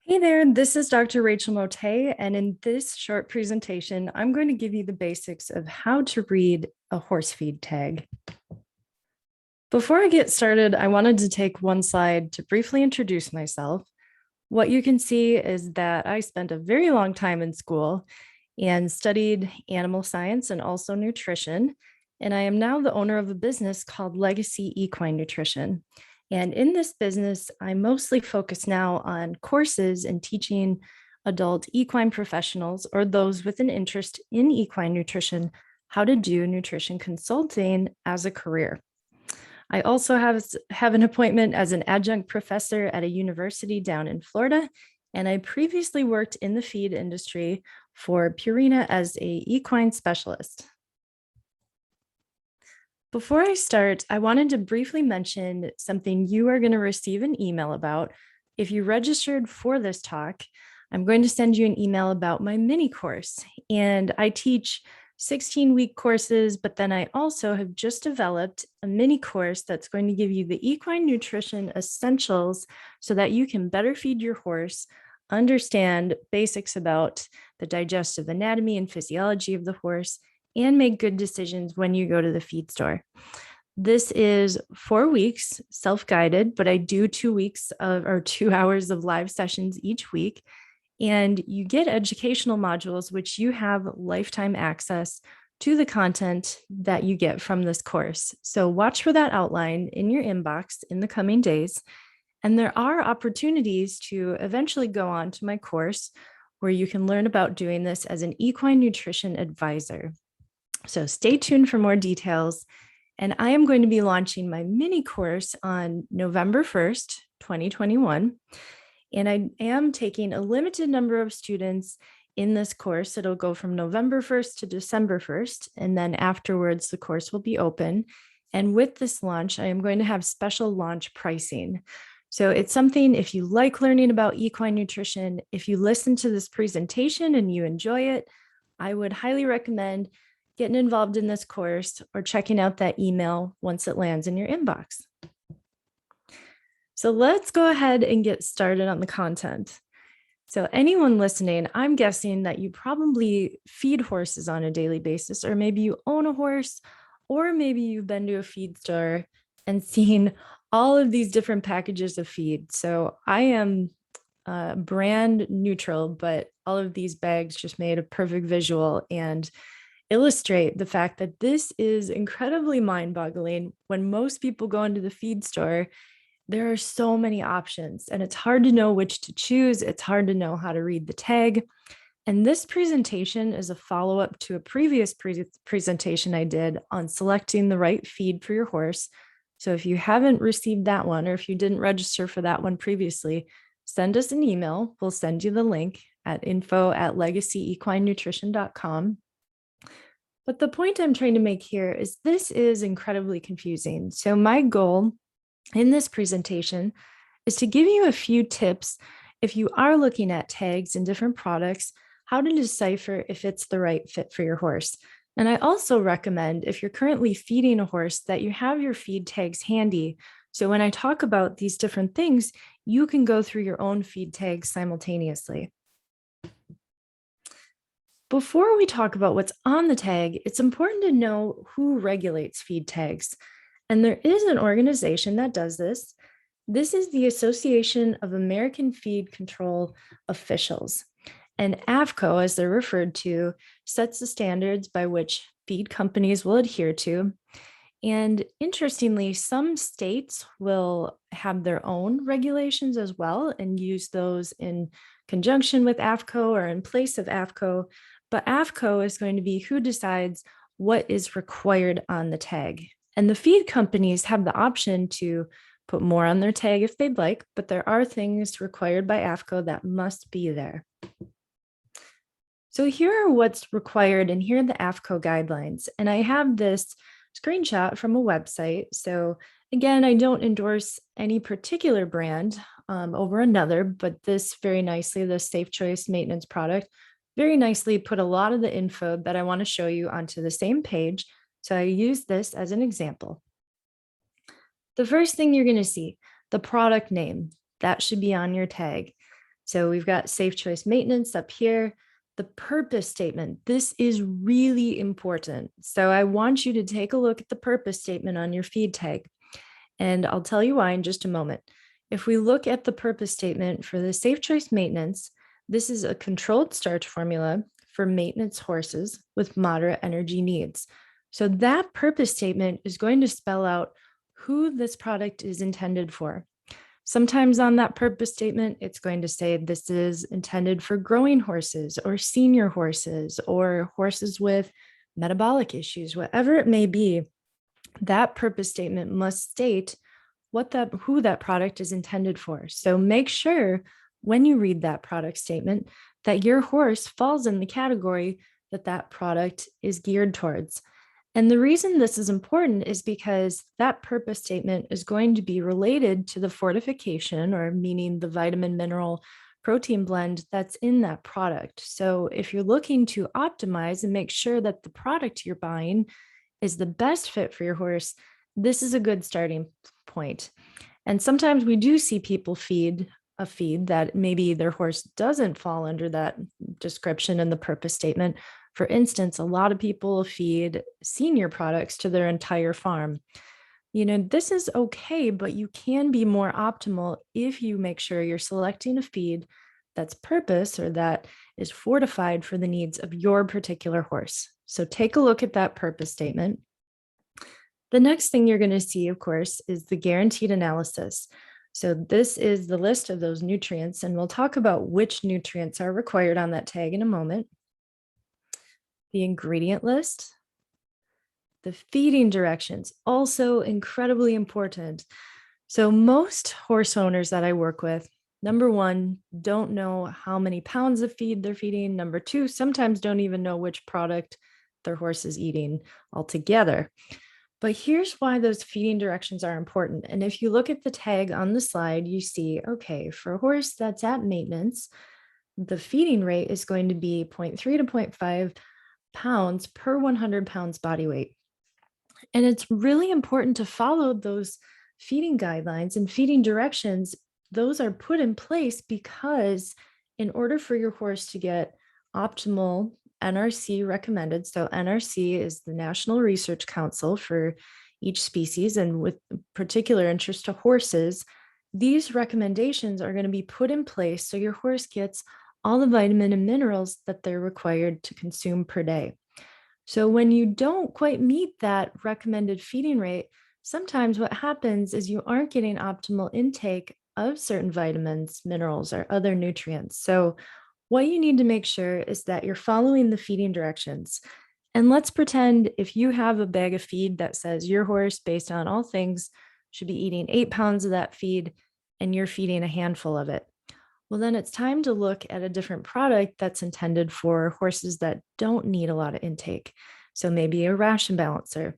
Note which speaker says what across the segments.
Speaker 1: Hey there, this is Dr. Rachel Mote, and in this short presentation, I'm going to give you the basics of how to read a horse feed tag. Before I get started, I wanted to take one slide to briefly introduce myself. What you can see is that I spent a very long time in school and studied animal science and also nutrition, and I am now the owner of a business called Legacy Equine Nutrition. And in this business, I mostly focus now on courses and teaching adult equine professionals or those with an interest in equine nutrition how to do nutrition consulting as a career. I also have an appointment as an adjunct professor at a university down in Florida, and I previously worked in the feed industry for Purina as a equine specialist. Before I start, I wanted to briefly mention something you are going to receive an email about. If you registered for this talk, I'm going to send you an email about my mini course. And I teach 16-week courses, but then I also have just developed a mini course that's going to give you the equine nutrition essentials so that you can better feed your horse, understand basics about the digestive anatomy and physiology of the horse, and make good decisions when you go to the feed store. This is 4 weeks self-guided, but I do 2 weeks or 2 hours of live sessions each week. And you get educational modules, which you have lifetime access to the content that you get from this course. So watch for that outline in your inbox in the coming days. And there are opportunities to eventually go on to my course where you can learn about doing this as an equine nutrition advisor. So stay tuned for more details. And I am going to be launching my mini course on November 1st, 2021. And I am taking a limited number of students in this course. It'll go from November 1st to December 1st. And then afterwards, the course will be open. And with this launch, I am going to have special launch pricing. So it's something, if you like learning about equine nutrition, if you listen to this presentation and you enjoy it, I would highly recommend getting involved in this course or checking out that email once it lands in your inbox. So let's go ahead and get started on the content. So anyone listening, I'm guessing that you probably feed horses on a daily basis, or maybe you own a horse, or maybe you've been to a feed store and seen all of these different packages of feed. So I am brand neutral, but all of these bags just made a perfect visual and illustrate the fact that this is incredibly mind-boggling. When most people go into the feed store, there are so many options and it's hard to know which to choose. It's hard to know how to read the tag. And this presentation is a follow-up to a previous presentation I did on selecting the right feed for your horse. So if you haven't received that one, or if you didn't register for that one previously, send us an email. We'll send you the link at info@legacyequinenutrition.com. But the point I'm trying to make here is this is incredibly confusing. So my goal in this presentation is to give you a few tips if you are looking at tags in different products, how to decipher if it's the right fit for your horse. And I also recommend, if you're currently feeding a horse, that you have your feed tags handy. So when I talk about these different things, you can go through your own feed tags simultaneously. Before we talk about what's on the tag, it's important to know who regulates feed tags. And there is an organization that does this. This is the Association of American Feed Control Officials. And AFCO, as they're referred to, sets the standards by which feed companies will adhere to. And interestingly, some states will have their own regulations as well and use those in conjunction with AFCO or in place of AFCO. But AFCO is going to be who decides what is required on the tag. And the feed companies have the option to put more on their tag if they'd like, but there are things required by AFCO that must be there. So here are what's required, and here are the AFCO guidelines. And I have this screenshot from a website. So again, I don't endorse any particular brand over another, but this very nicely, the Safe Choice maintenance product, very nicely put a lot of the info that I want to show you onto the same page. So I use this as an example. The first thing you're going to see, the product name, that should be on your tag. So we've got safe choice maintenance up here. The purpose statement, this is really important. So I want you to take a look at the purpose statement on your feed tag. And I'll tell you why in just a moment. If we look at the purpose statement for the safe choice maintenance, this is a controlled starch formula for maintenance horses with moderate energy needs. So that purpose statement is going to spell out who this product is intended for. Sometimes on that purpose statement, it's going to say this is intended for growing horses or senior horses or horses with metabolic issues, whatever it may be. That purpose statement must state who that product is intended for. So make sure when you read that product statement that your horse falls in the category that that product is geared towards. And the reason this is important is because that purpose statement is going to be related to the fortification, or meaning the vitamin, mineral, protein blend that's in that product. So if you're looking to optimize and make sure that the product you're buying is the best fit for your horse, this is a good starting point. And sometimes we do see people feed a feed that maybe their horse doesn't fall under that description in the purpose statement. For instance, a lot of people feed senior products to their entire farm. This is okay, but you can be more optimal if you make sure you're selecting a feed that's purpose or that is fortified for the needs of your particular horse. So take a look at that purpose statement. The next thing you're going to see, of course, is the guaranteed analysis. So this is the list of those nutrients, and we'll talk about which nutrients are required on that tag in a moment. The ingredient list, the feeding directions, also incredibly important. So most horse owners that I work with, number one, don't know how many pounds of feed they're feeding. Number two, sometimes don't even know which product their horse is eating altogether. But here's why those feeding directions are important. And if you look at the tag on the slide, you see, okay, for a horse that's at maintenance, the feeding rate is going to be 0.3 to 0.5 pounds per 100 pounds body weight. And it's really important to follow those feeding guidelines and feeding directions. Those are put in place because in order for your horse to get optimal NRC recommended, so NRC is the National Research Council for each species, and with particular interest to horses, these recommendations are going to be put in place so your horse gets all the vitamin and minerals that they're required to consume per day. So when you don't quite meet that recommended feeding rate, sometimes what happens is you aren't getting optimal intake of certain vitamins, minerals, or other nutrients. So what you need to make sure is that you're following the feeding directions. And let's pretend if you have a bag of feed that says your horse, based on all things, should be eating 8 pounds of that feed, and you're feeding a handful of it. Well, then it's time to look at a different product that's intended for horses that don't need a lot of intake. So maybe a ration balancer.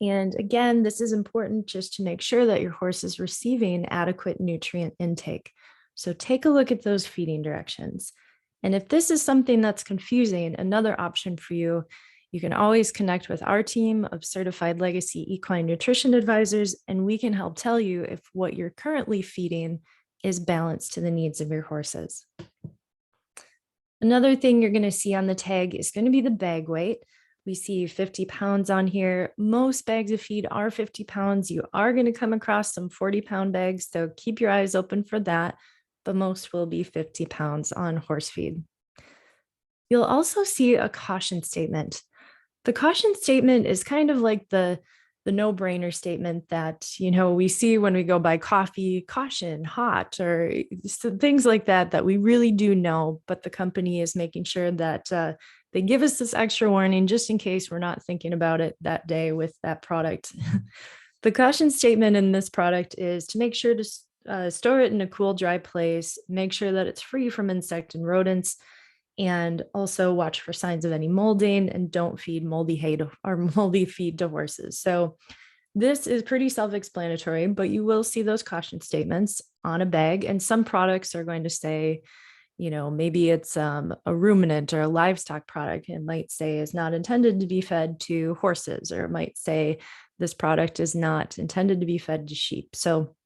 Speaker 1: And again, this is important just to make sure that your horse is receiving adequate nutrient intake. So take a look at those feeding directions. And if this is something that's confusing, another option for you, you can always connect with our team of certified legacy equine nutrition advisors, and we can help tell you if what you're currently feeding is balanced to the needs of your horses. Another thing you're going to see on the tag is going to be the bag weight. We see 50 pounds on here. Most bags of feed are 50 pounds. You are going to come across some 40-pound bags, so keep your eyes open for that, but most will be 50 pounds on horse feed. You'll also see a caution statement. The caution statement is kind of like the no-brainer statement that, we see when we go buy coffee, caution, hot, or things like that we really do know, but the company is making sure that they give us this extra warning just in case we're not thinking about it that day with that product. The caution statement in this product is to make sure to store it in a cool, dry place, make sure that it's free from insect and rodents, and also watch for signs of any molding, and don't feed moldy hay or moldy feed to horses. So this is pretty self-explanatory, but you will see those caution statements on a bag, and some products are going to say, maybe it's a ruminant or a livestock product. It might say is not intended to be fed to horses, or it might say this product is not intended to be fed to sheep. So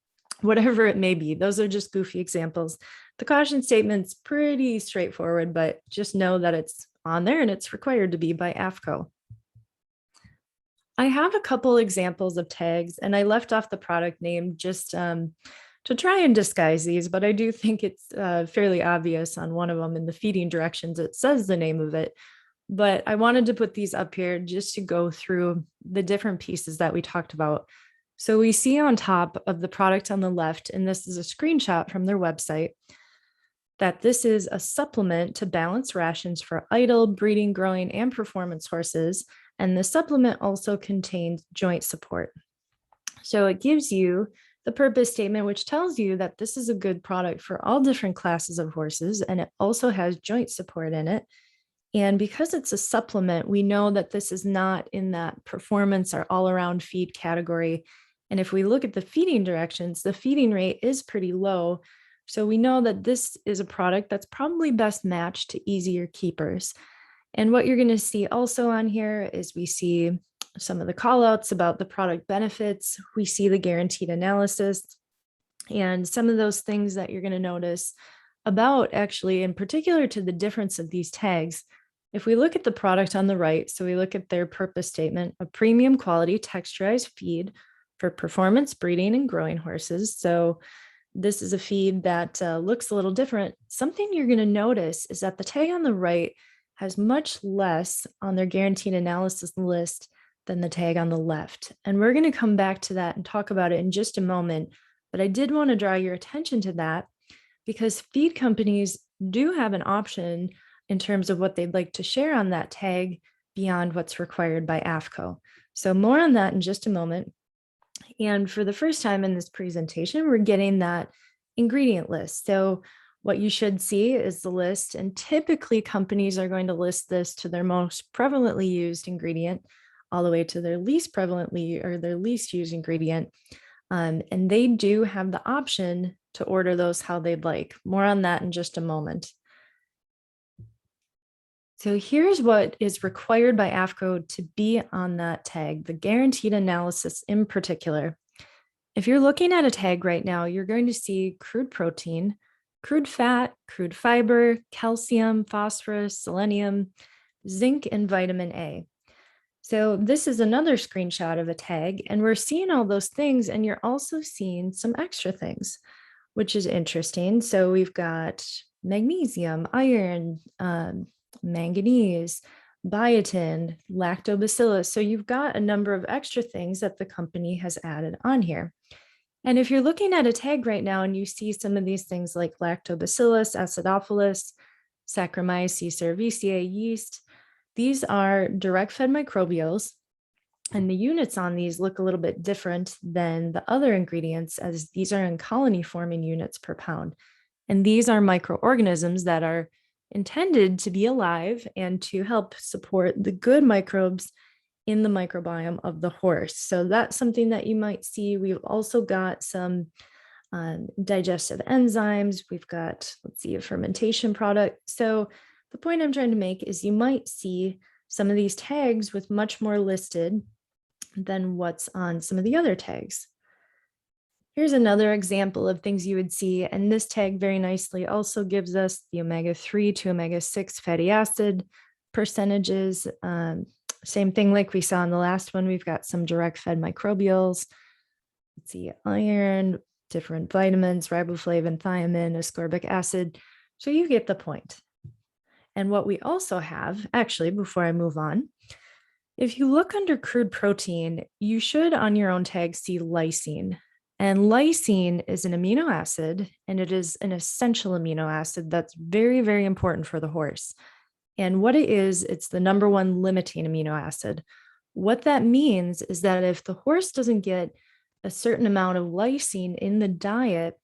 Speaker 1: whatever it may be. Those are just goofy examples. The caution statement's pretty straightforward, but just know that it's on there and it's required to be by AFCO. I have a couple examples of tags, and I left off the product name just to try and disguise these, but I do think it's fairly obvious on one of them in the feeding directions. It says the name of it, but I wanted to put these up here just to go through the different pieces that we talked about. So we see on top of the product on the left, and this is a screenshot from their website, that this is a supplement to balanced rations for idle, breeding, growing, and performance horses. And the supplement also contains joint support. So it gives you the purpose statement, which tells you that this is a good product for all different classes of horses, and it also has joint support in it. And because it's a supplement, we know that this is not in that performance or all-around feed category. And if we look at the feeding directions, the feeding rate is pretty low. So we know that this is a product that's probably best matched to easier keepers. And what you're going to see also on here is we see some of the call outs about the product benefits. We see the guaranteed analysis and some of those things that you're going to notice about, actually, in particular to the difference of these tags. If we look at the product on the right, so we look at their purpose statement, a premium quality texturized feed for performance, breeding, and growing horses. So this is a feed that looks a little different. Something you're going to notice is that the tag on the right has much less on their guaranteed analysis list than the tag on the left. And we're going to come back to that and talk about it in just a moment. But I did want to draw your attention to that because feed companies do have an option in terms of what they'd like to share on that tag beyond what's required by AFCO. So more on that in just a moment. And for the first time in this presentation, we're getting that ingredient list. So what you should see is the list, and typically companies are going to list this to their most prevalently used ingredient all the way to their least prevalently or their least used ingredient. And they do have the option to order those how they'd like. More on that in just a moment. So here's what is required by AFCO to be on that tag, the guaranteed analysis in particular. If you're looking at a tag right now, you're going to see crude protein, crude fat, crude fiber, calcium, phosphorus, selenium, zinc, and vitamin A. So this is another screenshot of a tag, and we're seeing all those things, and you're also seeing some extra things, which is interesting. So we've got magnesium, iron, manganese, biotin, lactobacillus. So you've got a number of extra things that the company has added on here. And if you're looking at a tag right now and you see some of these things like lactobacillus, acidophilus, Saccharomyces cerevisiae yeast, these are direct fed microbials, and the units on these look a little bit different than the other ingredients, as these are in colony forming units per pound. And these are microorganisms that are intended to be alive and to help support the good microbes in the microbiome of the horse. So that's something that you might see. We've also got some digestive enzymes. We've got, let's see, a fermentation product. So the point I'm trying to make is you might see some of these tags with much more listed than what's on some of the other tags. Here's another example of things you would see, and this tag very nicely also gives us the omega-3 to omega-6 fatty acid percentages. Same thing like we saw in the last one, we've got some direct fed microbials. Let's see, iron, different vitamins, riboflavin, thiamine, ascorbic acid. So you get the point. And what we also have, actually, before I move on, if you look under crude protein, you should on your own tag see lysine. And lysine is an amino acid, and it is an essential amino acid that's very, very important for the horse. And what it is, it's the number one limiting amino acid. What that means is that if the horse doesn't get a certain amount of lysine in the diet,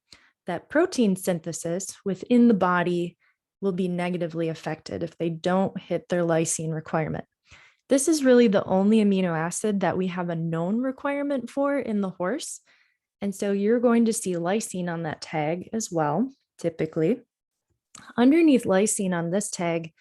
Speaker 1: that protein synthesis within the body will be negatively affected if they don't hit their lysine requirement. This is really the only amino acid that we have a known requirement for in the horse. And so you're going to see lysine on that tag as well, typically. Underneath lysine on this tag,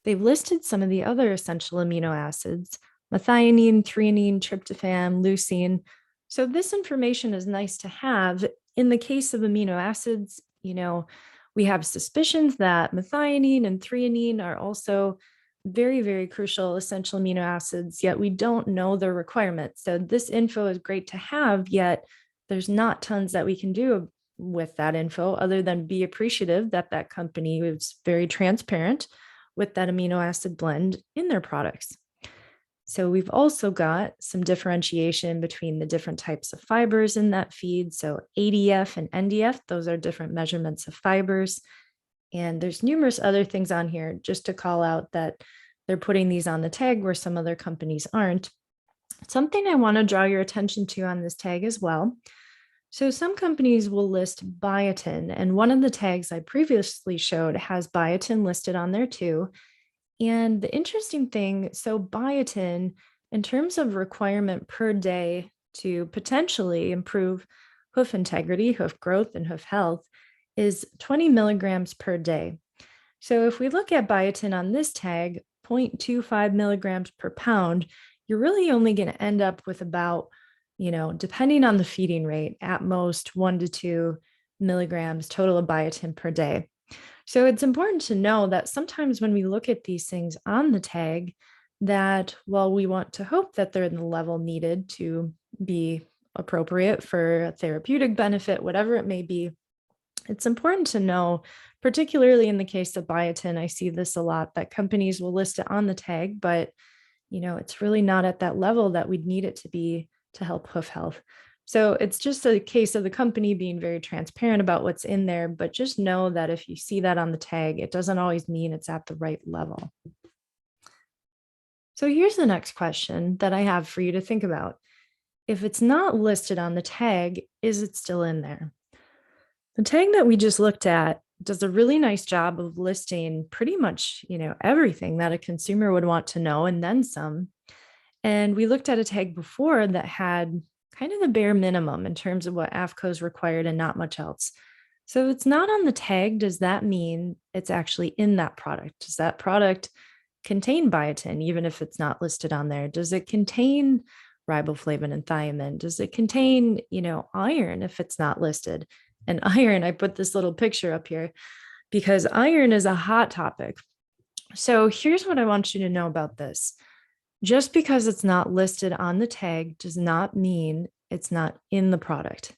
Speaker 1: they've listed some of the other essential amino acids, methionine, threonine, tryptophan, leucine. So this information is nice to have In the case of amino acids, we have suspicions that methionine and threonine are also very, very crucial essential amino acids, yet we don't know their requirements. So this info is great to have, yet there's not tons that we can do with that info other than be appreciative that that company was very transparent with that amino acid blend in their products. So we've also got some differentiation between the different types of fibers in that feed. So ADF and NDF, those are different measurements of fibers. And there's numerous other things on here just to call out that they're putting these on the tag where some other companies aren't. Something I want to draw your attention to on this tag as well. So some companies will list biotin, and one of the tags I previously showed has biotin listed on there too. And the interesting thing, so biotin, in terms of requirement per day to potentially improve hoof integrity, hoof growth, and hoof health, is 20 milligrams per day. So if we look at biotin on this tag, 0.25 milligrams per pound, you're really only going to end up with about, depending on the feeding rate, at most 1 to 2 milligrams total of biotin per day. So it's important to know that sometimes when we look at these things on the tag, that while we want to hope that they're in the level needed to be appropriate for therapeutic benefit, whatever it may be, it's important to know, particularly in the case of biotin, I see this a lot, that companies will list it on the tag, but it's really not at that level that we'd need it to be to help hoof health. So it's just a case of the company being very transparent about what's in there, but just know that if you see that on the tag, it doesn't always mean it's at the right level. So here's the next question that I have for you to think about. If it's not listed on the tag, is it still in there? The tag that we just looked at does a really nice job of listing pretty much, everything that a consumer would want to know and then some. And we looked at a tag before that had kind of the bare minimum in terms of what AFCO is required and not much else. So it's not on the tag. Does that mean it's actually in that product? Does that product contain biotin, even if it's not listed on there? Does it contain riboflavin and thiamine? Does it contain, iron if it's not listed? And iron, I put this little picture up here because iron is a hot topic. So here's what I want you to know about this. Just because it's not listed on the tag does not mean it's not in the product.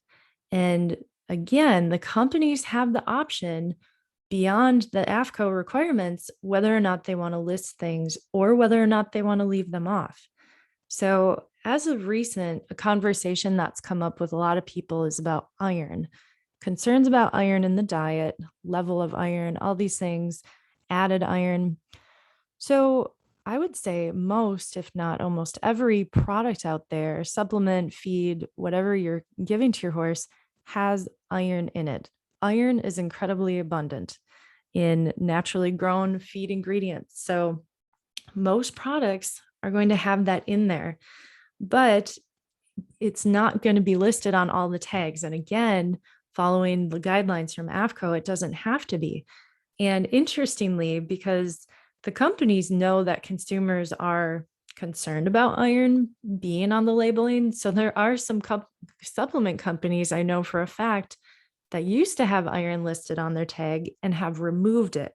Speaker 1: And again, the companies have the option beyond the AFCO requirements, whether or not they want to list things or whether or not they want to leave them off. So as of recent, a conversation that's come up with a lot of people is about iron, concerns about iron in the diet, level of iron, all these things, added iron. So I would say most, if not almost every product out there, supplement, feed, whatever you're giving to your horse, has iron in it. Iron is incredibly abundant in naturally grown feed ingredients. So most products are going to have that in there, but it's not going to be listed on all the tags. And again, following the guidelines from AFCO, it doesn't have to be. And interestingly, because the companies know that consumers are concerned about iron being on the labeling. So there are some supplement companies I know for a fact that used to have iron listed on their tag and have removed it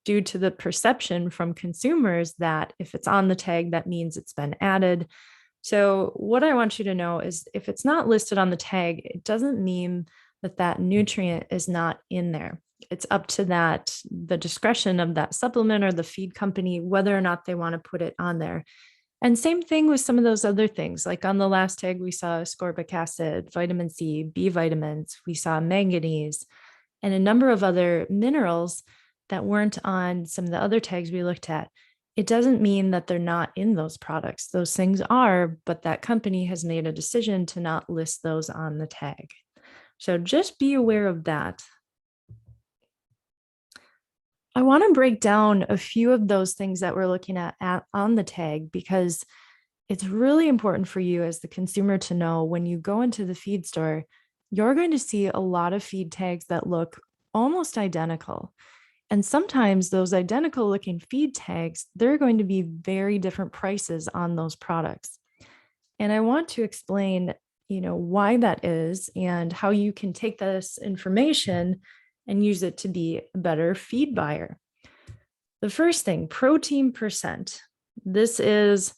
Speaker 1: due to the perception from consumers that if it's on the tag, that means it's been added. So what I want you to know is if it's not listed on the tag, it doesn't mean that that nutrient is not in there. It's up to the discretion of that supplement or the feed company, whether or not they want to put it on there. And same thing with some of those other things. Like on the last tag, we saw ascorbic acid, vitamin C, B vitamins, we saw manganese, and a number of other minerals that weren't on some of the other tags we looked at. It doesn't mean that they're not in those products. Those things are, but that company has made a decision to not list those on the tag. So just be aware of that. I want to break down a few of those things that we're looking at on the tag because it's really important for you as the consumer to know when you go into the feed store, you're going to see a lot of feed tags that look almost identical. And sometimes those identical looking feed tags, they're going to be very different prices on those products. And I want to explain, why that is and how you can take this information and use it to be a better feed buyer. The first thing, protein percent. This is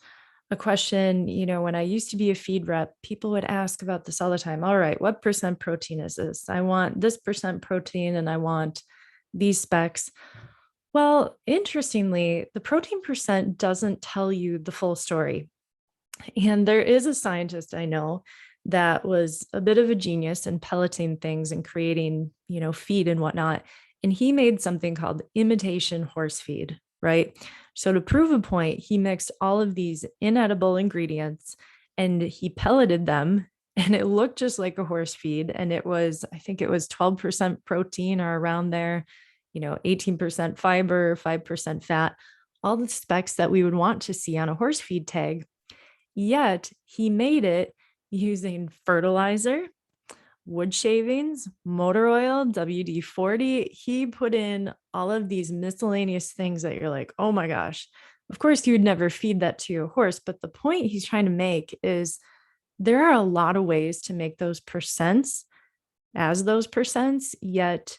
Speaker 1: a question, when I used to be a feed rep, people would ask about this all the time. All right, what percent protein is this? I want this percent protein and I want these specs. Well, interestingly, the protein percent doesn't tell you the full story. And there is a scientist I know that was a bit of a genius in pelleting things and creating, feed and whatnot. And he made something called imitation horse feed, right? So to prove a point, he mixed all of these inedible ingredients and he pelleted them and it looked just like a horse feed. And I think it was 12% protein or around there, 18% fiber, 5% fat, all the specs that we would want to see on a horse feed tag. Yet he made it using fertilizer, wood shavings, motor oil, WD-40. He put in all of these miscellaneous things that you're like, oh my gosh. Of course, you would never feed that to your horse. But the point he's trying to make is there are a lot of ways to make those percents as those percents, yet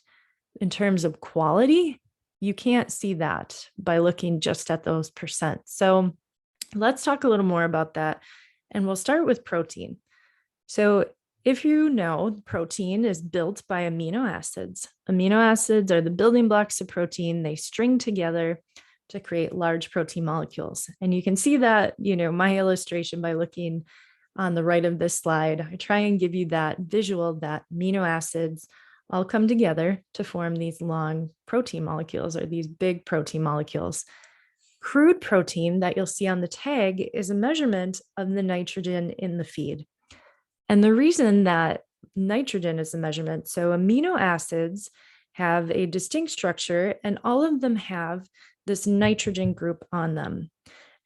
Speaker 1: in terms of quality, you can't see that by looking just at those percents. So let's talk a little more about that. And we'll start with protein. So if you know, protein is built by amino acids. Amino acids are the building blocks of protein. They string together to create large protein molecules. And you can see that, my illustration by looking on the right of this slide. I try and give you that visual that amino acids all come together to form these long protein molecules or these big protein molecules. Crude protein that you'll see on the tag is a measurement of the nitrogen in the feed. And the reason that nitrogen is a measurement, so amino acids have a distinct structure and all of them have this nitrogen group on them.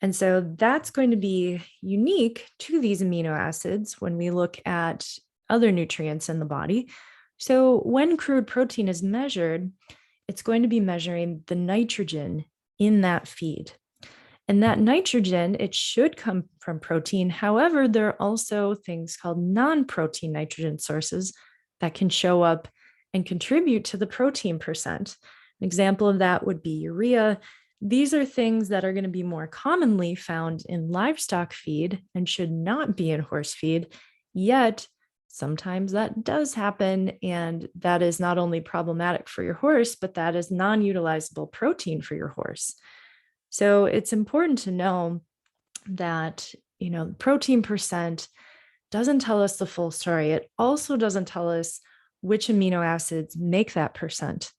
Speaker 1: And so that's going to be unique to these amino acids when we look at other nutrients in the body. So when crude protein is measured, it's going to be measuring the nitrogen in that feed. And that nitrogen, it should come from protein. However, there are also things called non-protein nitrogen sources that can show up and contribute to the protein percent. An example of that would be urea. These are things that are going to be more commonly found in livestock feed and should not be in horse feed. Yet, sometimes that does happen, and that is not only problematic for your horse, but that is non-utilizable protein for your horse. So it's important to know that, protein percent doesn't tell us the full story. It also doesn't tell us which amino acids make that percent.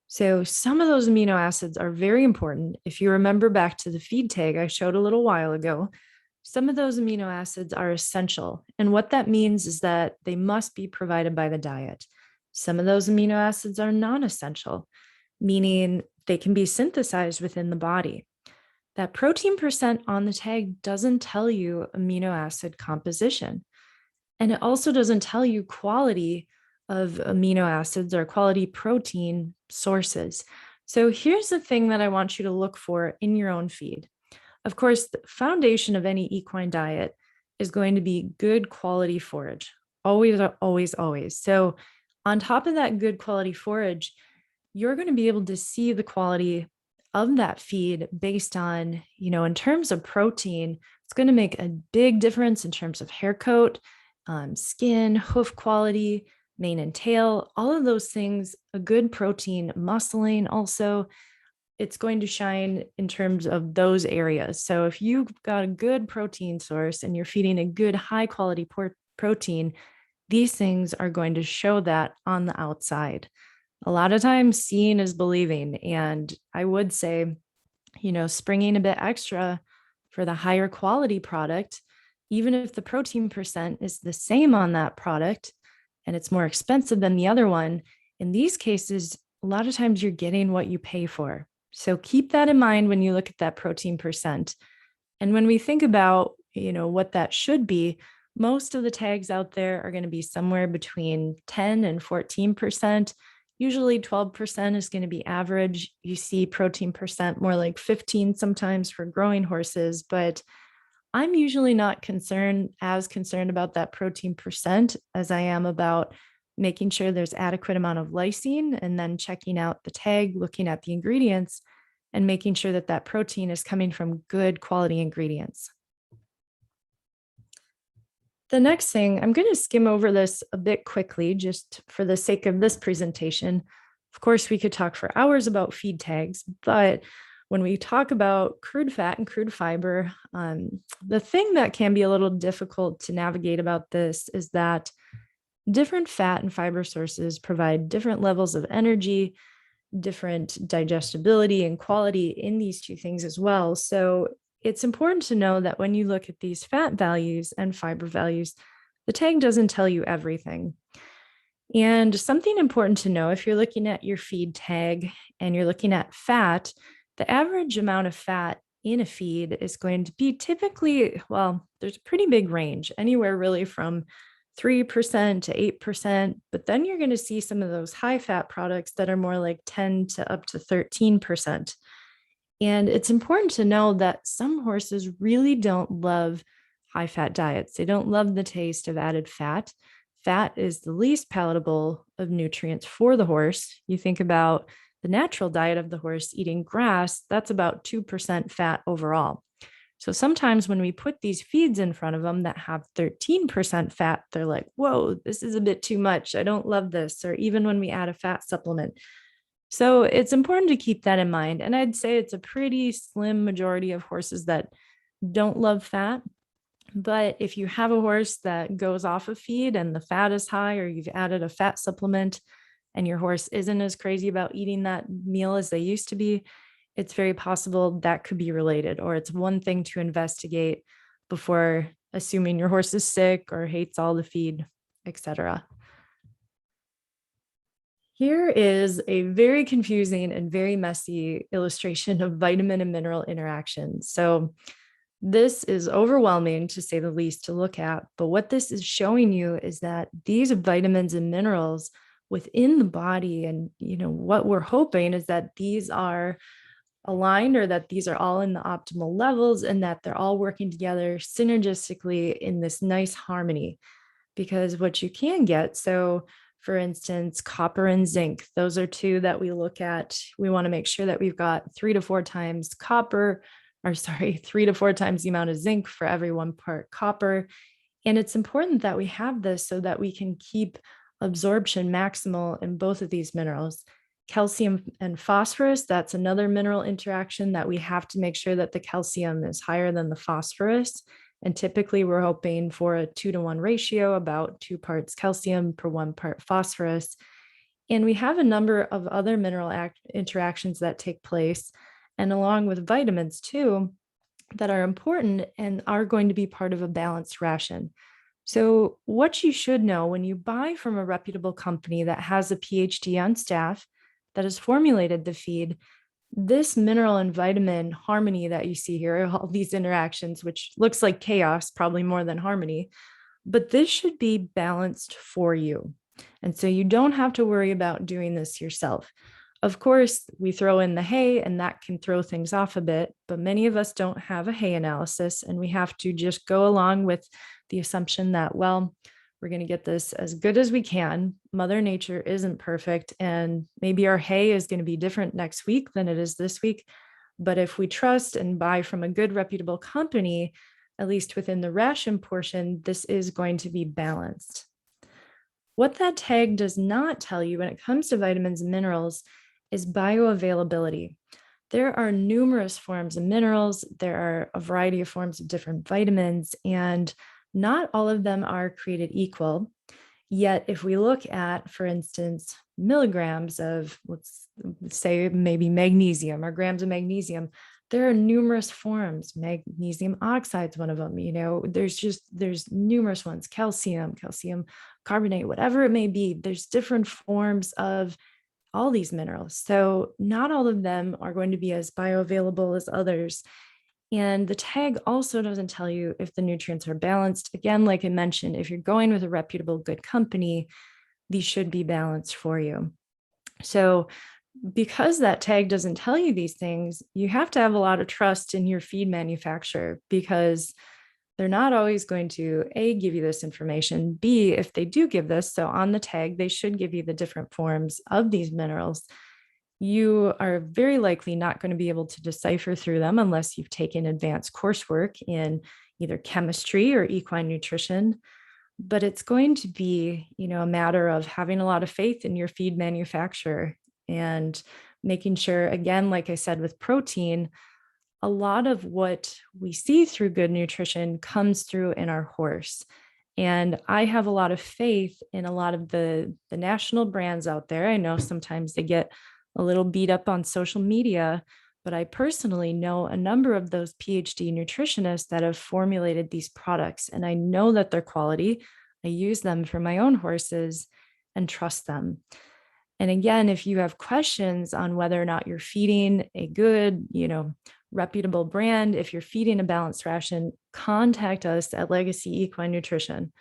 Speaker 1: So some of those amino acids are very important. If you remember back to the feed tag I showed a little while ago, some of those amino acids are essential. And what that means is that they must be provided by the diet. Some of those amino acids are non-essential, meaning they can be synthesized within the body. That protein percent on the tag doesn't tell you amino acid composition. And it also doesn't tell you quality of amino acids or quality protein sources. So here's the thing that I want you to look for in your own feed. Of course, the foundation of any equine diet is going to be good quality forage. Always, always, always. So on top of that good quality forage, you're going to be able to see the quality of that feed based on, in terms of protein, it's going to make a big difference in terms of hair coat, skin, hoof quality, mane and tail, all of those things, a good protein muscling also, it's going to shine in terms of those areas. So if you've got a good protein source and you're feeding a good high quality protein, these things are going to show that on the outside. A lot of times seeing is believing. And I would say, springing a bit extra for the higher quality product, even if the protein percent is the same on that product and it's more expensive than the other one, in these cases, a lot of times you're getting what you pay for. So keep that in mind when you look at that protein percent. And when we think about, what that should be, most of the tags out there are going to be somewhere between 10 and 14%. Usually 12% is going to be average. You see protein percent more like 15 sometimes for growing horses, but I'm usually not as concerned about that protein percent as I am about making sure there's adequate amount of lysine and then checking out the tag, looking at the ingredients and making sure that that protein is coming from good quality ingredients. The next thing, I'm going to skim over this a bit quickly just for the sake of this presentation. Of course, we could talk for hours about feed tags, but when we talk about crude fat and crude fiber, the thing that can be a little difficult to navigate about this is that different fat and fiber sources provide different levels of energy, different digestibility and quality in these two things as well. So it's important to know that when you look at these fat values and fiber values, the tag doesn't tell you everything. And something important to know, if you're looking at your feed tag and you're looking at fat, the average amount of fat in a feed is going to be typically, well, there's a pretty big range, anywhere really from 3% to 8%, but then you're going to see some of those high fat products that are more like 10 to up to 13%. And it's important to know that some horses really don't love high fat diets. They don't love the taste of added fat. Fat is the least palatable of nutrients for the horse. You think about the natural diet of the horse eating grass, that's about 2% fat overall. So sometimes when we put these feeds in front of them that have 13% fat, they're like, whoa, this is a bit too much. I don't love this. Or even when we add a fat supplement. So it's important to keep that in mind. And I'd say it's a pretty slim majority of horses that don't love fat. But if you have a horse that goes off of feed and the fat is high, or you've added a fat supplement and your horse isn't as crazy about eating that meal as they used to be, it's very possible that could be related, or it's one thing to investigate before assuming your horse is sick or hates all the feed, etc. Here is a very confusing and very messy illustration of vitamin and mineral interactions. So this is overwhelming to say the least to look at, but what this is showing you is that these vitamins and minerals within the body, and what we're hoping is that these are aligned, or that these are all in the optimal levels, and that they're all working together synergistically in this nice harmony. Because what you can get, so for instance, copper and zinc, those are two that we look at. We want to make sure that we've got 3 to 4 times copper, or sorry, 3 to 4 times the amount of zinc for every 1 part copper. And it's important that we have this so that we can keep absorption maximal in both of these minerals. Calcium and phosphorus, that's another mineral interaction that we have to make sure that the calcium is higher than the phosphorus. And typically we're hoping for a 2-to-1 ratio, about 2 parts calcium per 1 part phosphorus. And we have a number of other mineral interactions that take place, and along with vitamins too, that are important and are going to be part of a balanced ration. So what you should know when you buy from a reputable company that has a PhD on staff that has formulated the feed, this mineral and vitamin harmony that you see here, all these interactions, which looks like chaos, probably more than harmony, but this should be balanced for you. And so you don't have to worry about doing this yourself. Of course, we throw in the hay and that can throw things off a bit, but many of us don't have a hay analysis, and we have to just go along with the assumption that, well, we're going to get this as good as we can. Mother Nature isn't perfect, and maybe our hay is going to be different next week than it is this week. But if we trust and buy from a good, reputable company, at least within the ration portion, this is going to be balanced. What that tag does not tell you when it comes to vitamins and minerals is bioavailability. There are numerous forms of minerals. There are a variety of forms of different vitamins, and not all of them are created equal. Yet, if we look at, for instance, milligrams of, let's say maybe magnesium or grams of magnesium, there are numerous forms. Magnesium oxide is one of them. There's numerous ones. Calcium carbonate, whatever it may be. There's different forms of all these minerals. So not all of them are going to be as bioavailable as others. And the tag also doesn't tell you if the nutrients are balanced. Again, like I mentioned, if you're going with a reputable, good company, these should be balanced for you. So because that tag doesn't tell you these things, you have to have a lot of trust in your feed manufacturer, because they're not always going to A, give you this information, B, if they do give this, so on the tag, they should give you the different forms of these minerals. You are very likely not going to be able to decipher through them unless you've taken advanced coursework in either chemistry or equine nutrition. But it's going to be, a matter of having a lot of faith in your feed manufacturer and making sure, again, like I said, with protein, a lot of what we see through good nutrition comes through in our horse. And I have a lot of faith in a lot of the national brands out there. I know sometimes they get a little beat up on social media, but I personally know a number of those PhD nutritionists that have formulated these products, and I know that they're quality. I use them for my own horses and trust them. And again, if you have questions on whether or not you're feeding a good, reputable brand, if you're feeding a balanced ration, contact us at Legacy Equine Nutrition,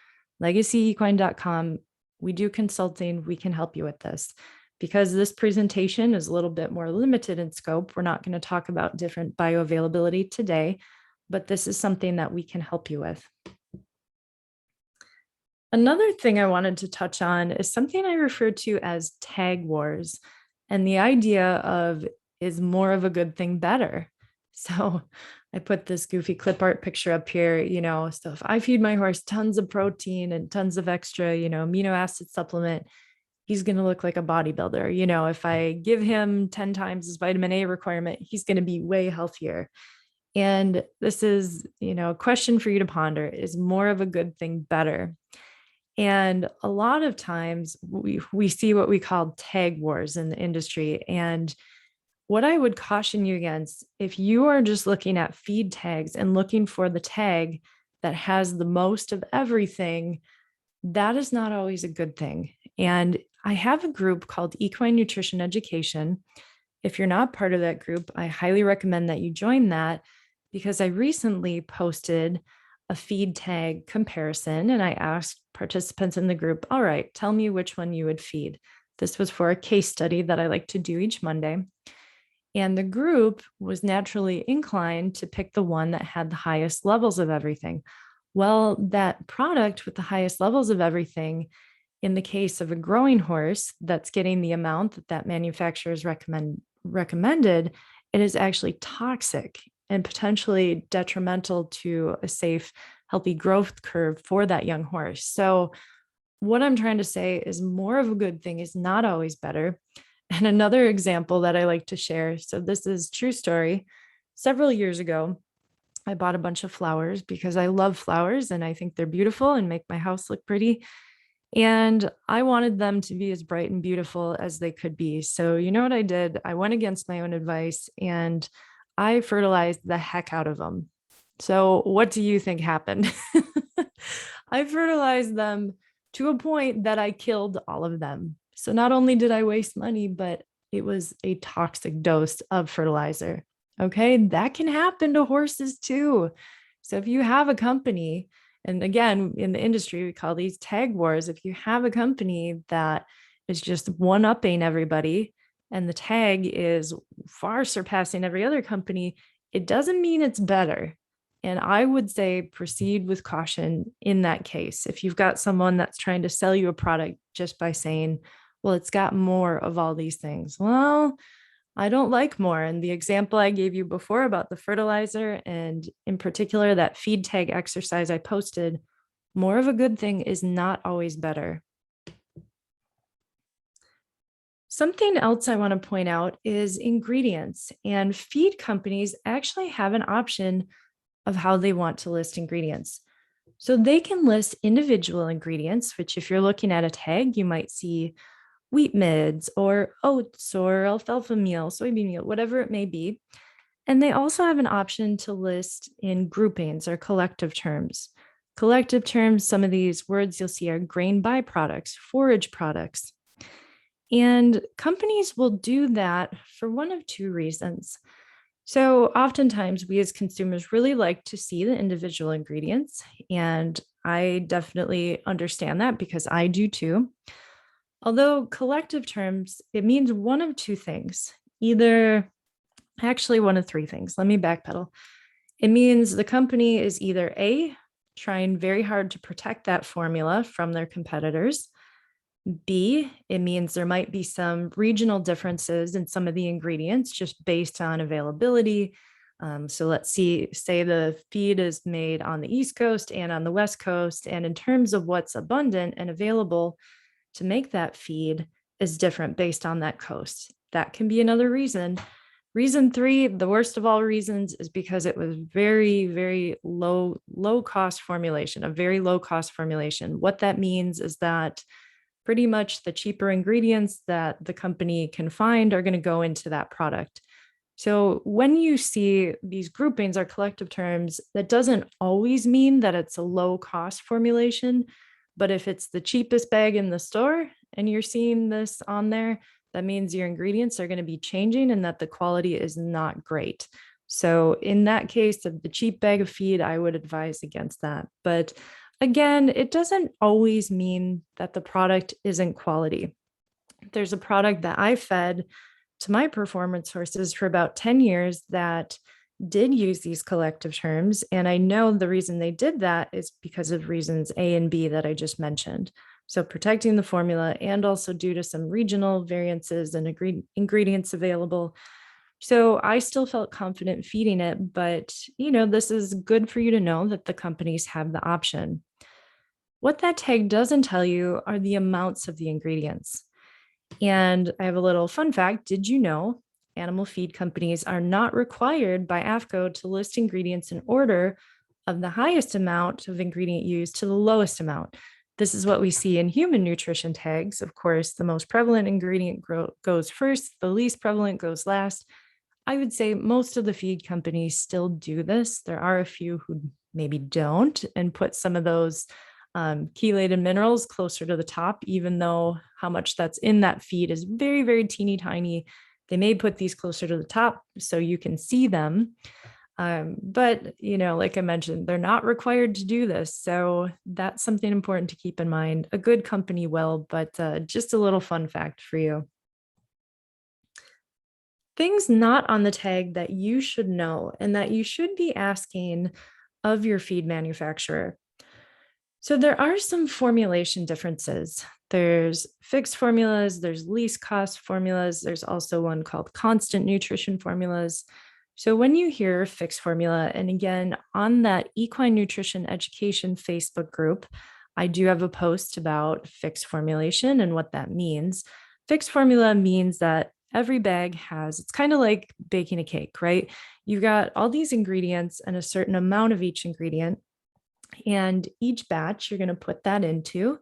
Speaker 1: legacyequine.com. We do consulting. We can help you with this. Because this presentation is a little bit more limited in scope, we're not going to talk about different bioavailability today, but this is something that we can help you with. Another thing I wanted to touch on is something I refer to as tag wars, and the idea of, is more of a good thing better? So I put this goofy clip art picture up here, so if I feed my horse tons of protein and tons of extra, amino acid supplement, he's going to look like a bodybuilder. If I give him 10 times his vitamin A requirement, he's going to be way healthier. And this is, a question for you to ponder: is more of a good thing better? And a lot of times we see what we call tag wars in the industry. And what I would caution you against, if you are just looking at feed tags and looking for the tag that has the most of everything, that is not always a good thing. And I have a group called Equine Nutrition Education. If you're not part of that group, I highly recommend that you join that, because I recently posted a feed tag comparison and I asked participants in the group, all right, tell me which one you would feed. This was for a case study that I like to do each Monday. And the group was naturally inclined to pick the one that had the highest levels of everything. Well, that product with the highest levels of everything, in the case of a growing horse that's getting the amount that manufacturers recommended, it is actually toxic and potentially detrimental to a safe, healthy growth curve for that young horse. So what I'm trying to say is, more of a good thing is not always better. And another example that I like to share, so this is true story. Several years ago, I bought a bunch of flowers because I love flowers and I think they're beautiful and make my house look pretty. And I wanted them to be as bright and beautiful as they could be. So you know what I did? I went against my own advice and I fertilized the heck out of them. So what do you think happened? I fertilized them to a point that I killed all of them. So not only did I waste money, but it was a toxic dose of fertilizer. Okay, that can happen to horses too. So if you have a company, and again, in the industry, we call these tag wars. If you have a company that is just one-upping everybody and the tag is far surpassing every other company, it doesn't mean it's better. And I would say proceed with caution in that case. If you've got someone that's trying to sell you a product just by saying, well, it's got more of all these things. Well, I don't like more. And the example I gave you before about the fertilizer, and in particular, that feed tag exercise I posted, more of a good thing is not always better. Something else I want to point out is ingredients, and feed companies actually have an option of how they want to list ingredients. So they can list individual ingredients, which if you're looking at a tag, you might see wheat midds or oats or alfalfa meal, soybean meal, whatever it may be. And they also have an option to list in groupings or collective terms. Collective terms, some of these words you'll see are grain byproducts, forage products. And companies will do that for one of two reasons. So oftentimes we as consumers really like to see the individual ingredients, and I definitely understand that because I do too. Although collective terms, it means one of two things, actually one of three things. Let me backpedal. It means the company is either A, trying very hard to protect that formula from their competitors. B, it means there might be some regional differences in some of the ingredients just based on availability. So let's say the feed is made on the East Coast and on the West Coast. And in terms of what's abundant and available to make that feed is different based on that coast. That can be another reason. Reason three, the worst of all reasons, is because it was very, very low cost formulation, a very low cost formulation. What that means is that pretty much the cheaper ingredients that the company can find are going to go into that product. So when you see these groupings or collective terms, that doesn't always mean that it's a low cost formulation. But if it's the cheapest bag in the store and you're seeing this on there, that means your ingredients are going to be changing and that the quality is not great. So in that case of the cheap bag of feed, I would advise against that. But again, it doesn't always mean that the product isn't quality. There's a product that I fed to my performance horses for about 10 years that did use these collective terms. And I know the reason they did that is because of reasons A and B that I just mentioned. So protecting the formula and also due to some regional variances and ingredients available. So I still felt confident feeding it, but this is good for you to know that the companies have the option. What that tag doesn't tell you are the amounts of the ingredients. And I have a little fun fact. Did you know animal feed companies are not required by AFCO to list ingredients in order of the highest amount of ingredient used to the lowest amount? This is what we see in human nutrition tags. Of course, the most prevalent ingredient goes first, the least prevalent goes last. I would say most of the feed companies still do this. There are a few who maybe don't and put some of those chelated minerals closer to the top, even though how much that's in that feed is very, very teeny tiny. They may put these closer to the top so you can see them. But, like I mentioned, they're not required to do this. So that's something important to keep in mind. A good company will, but just a little fun fact for you. Things not on the tag that you should know and that you should be asking of your feed manufacturer. So there are some formulation differences. There's fixed formulas, there's least cost formulas, there's also one called constant nutrition formulas. So when you hear fixed formula, and again, on that equine nutrition education Facebook group, I do have a post about fixed formulation and what that means. Fixed formula means that every bag it's kind of like baking a cake, right? You've got all these ingredients and a certain amount of each ingredient. And each batch you're going to put that into.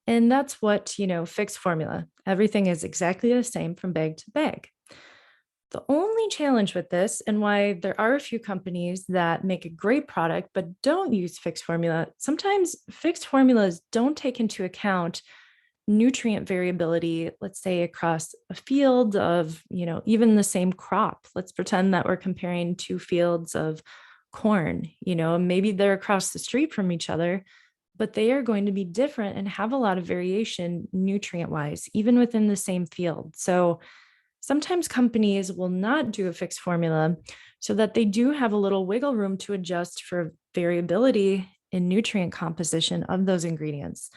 Speaker 1: And that's what, fixed formula. Everything is exactly the same from bag to bag. The only challenge with this, and why there are a few companies that make a great product but don't use fixed formula, sometimes fixed formulas don't take into account nutrient variability, let's say across a field of, even the same crop. Let's pretend that we're comparing two fields of corn, maybe they're across the street from each other, but they are going to be different and have a lot of variation nutrient wise, even within the same field. So sometimes companies will not do a fixed formula so that they do have a little wiggle room to adjust for variability in nutrient composition of those ingredients.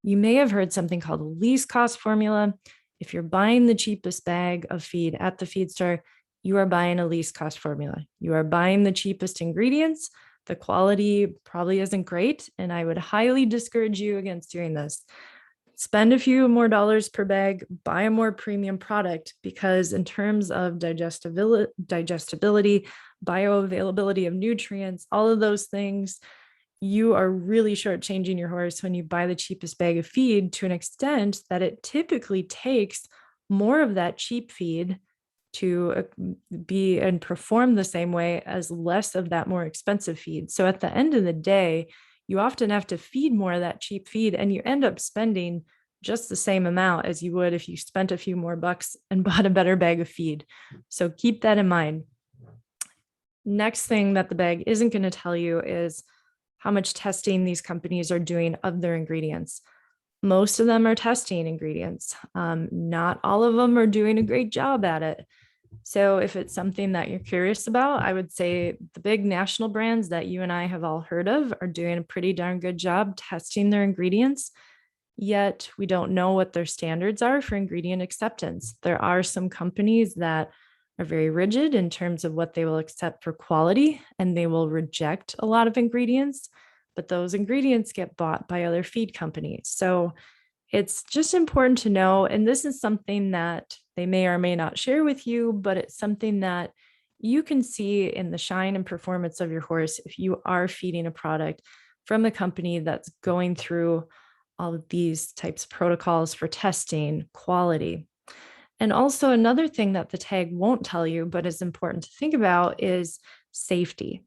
Speaker 1: You may have heard something called a least cost formula. If you're buying the cheapest bag of feed at the feed store, you are buying a least cost formula. You are buying the cheapest ingredients. The quality probably isn't great, and I would highly discourage you against doing this. Spend a few more dollars per bag, buy a more premium product, because in terms of digestibility, bioavailability of nutrients, all of those things, you are really shortchanging your horse when you buy the cheapest bag of feed, to an extent that it typically takes more of that cheap feed to be and perform the same way as less of that more expensive feed. So at the end of the day, you often have to feed more of that cheap feed, and you end up spending just the same amount as you would if you spent a few more bucks and bought a better bag of feed. So keep that in mind. Next thing that the bag isn't going to tell you is how much testing these companies are doing of their ingredients. Most of them are testing ingredients. Not all of them are doing a great job at it. So if it's something that you're curious about, I would say the big national brands that you and I have all heard of are doing a pretty darn good job testing their ingredients, yet we don't know what their standards are for ingredient acceptance. There are some companies that are very rigid in terms of what they will accept for quality, and they will reject a lot of ingredients, but those ingredients get bought by other feed companies. So it's just important to know, and this is something that they may or may not share with you, but it's something that you can see in the shine and performance of your horse if you are feeding a product from a company that's going through all of these types of protocols for testing quality. And also another thing that the tag won't tell you, but is important to think about, is safety.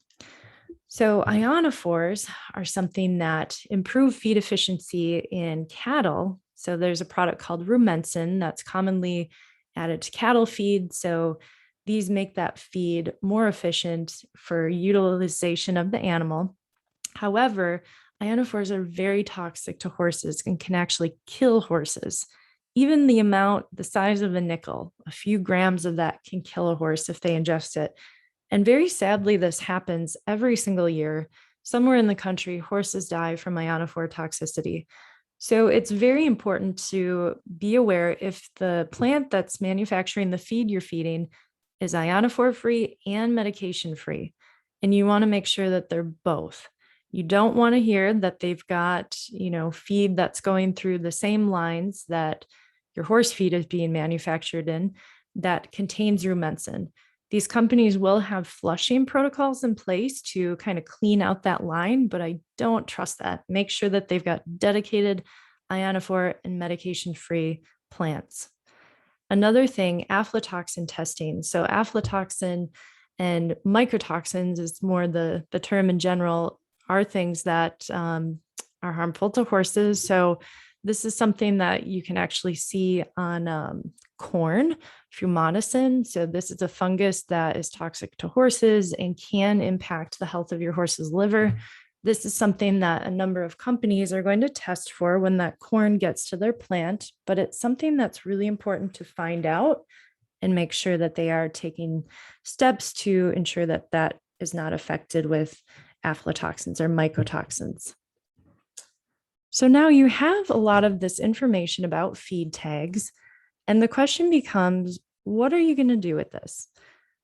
Speaker 1: So ionophores are something that improve feed efficiency in cattle. So there's a product called rumensin that's commonly added to cattle feed. So these make that feed more efficient for utilization of the animal. However, ionophores are very toxic to horses and can actually kill horses. Even the size of a nickel, a few grams of that can kill a horse if they ingest it. And very sadly, this happens every single year. Somewhere in the country, horses die from ionophore toxicity. So it's very important to be aware if the plant that's manufacturing the feed you're feeding is ionophore free and medication free. And you want to make sure that they're both. You don't want to hear that they've got, feed that's going through the same lines that your horse feed is being manufactured in that contains rumensin. These companies will have flushing protocols in place to kind of clean out that line, but I don't trust that. Make sure that they've got dedicated ionophore and medication-free plants. Another thing, aflatoxin testing. So aflatoxin and mycotoxins is more the term in general, are things that are harmful to horses. So this is something that you can actually see on corn, fumonisin. So this is a fungus that is toxic to horses and can impact the health of your horse's liver. This is something that a number of companies are going to test for when that corn gets to their plant, but it's something that's really important to find out and make sure that they are taking steps to ensure that that is not affected with aflatoxins or mycotoxins. So now you have a lot of this information about feed tags, and the question becomes, what are you going to do with this?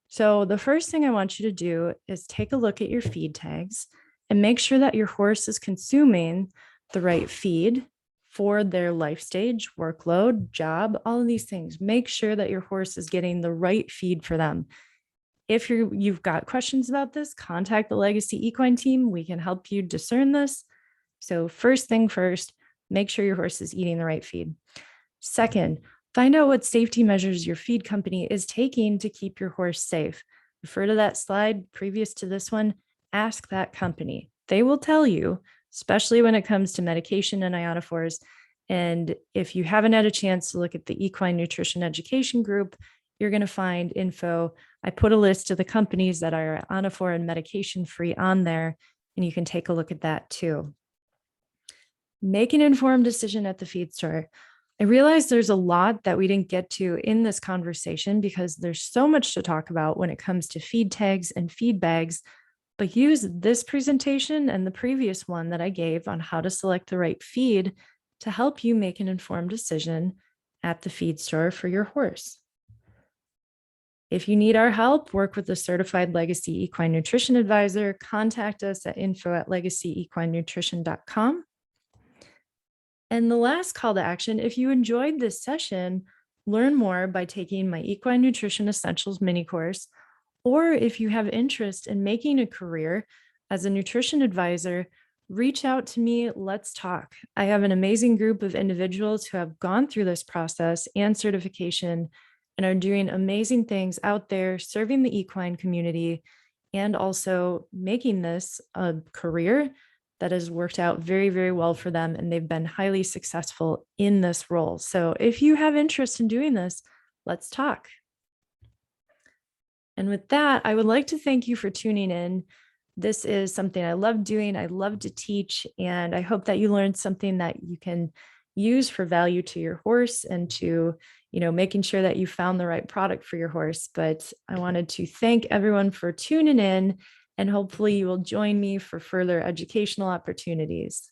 Speaker 1: So the first thing I want you to do is take a look at your feed tags and make sure that your horse is consuming the right feed for their life stage, workload, job, all of these things. Make sure that your horse is getting the right feed for them. If you've got questions about this, contact the Legacy Equine team. We can help you discern this. So first thing first, make sure your horse is eating the right feed. Second, find out what safety measures your feed company is taking to keep your horse safe. Refer to that slide previous to this one. Ask that company. They will tell you, especially when it comes to medication and ionophores. And if you haven't had a chance to look at the Equine Nutrition Education Group, you're going to find info. I put a list of the companies that are ionophore and medication free on there, and you can take a look at that too. Make an informed decision at the feed store. I realize there's a lot that we didn't get to in this conversation because there's so much to talk about when it comes to feed tags and feed bags, but use this presentation and the previous one that I gave on how to select the right feed to help you make an informed decision at the feed store for your horse. If you need our help, work with a certified Legacy Equine Nutrition advisor, contact us at info@legacyequinenutrition.com. And the last call to action, if you enjoyed this session, learn more by taking my Equine Nutrition Essentials mini course, or if you have interest in making a career as a nutrition advisor, reach out to me. Let's talk. I have an amazing group of individuals who have gone through this process and certification and are doing amazing things out there serving the equine community and also making this a career that has worked out very, very well for them. And they've been highly successful in this role. So if you have interest in doing this, let's talk. And with that, I would like to thank you for tuning in. This is something I love doing. I love to teach, and I hope that you learned something that you can use for value to your horse and to, making sure that you found the right product for your horse. But I wanted to thank everyone for tuning in, and hopefully you will join me for further educational opportunities.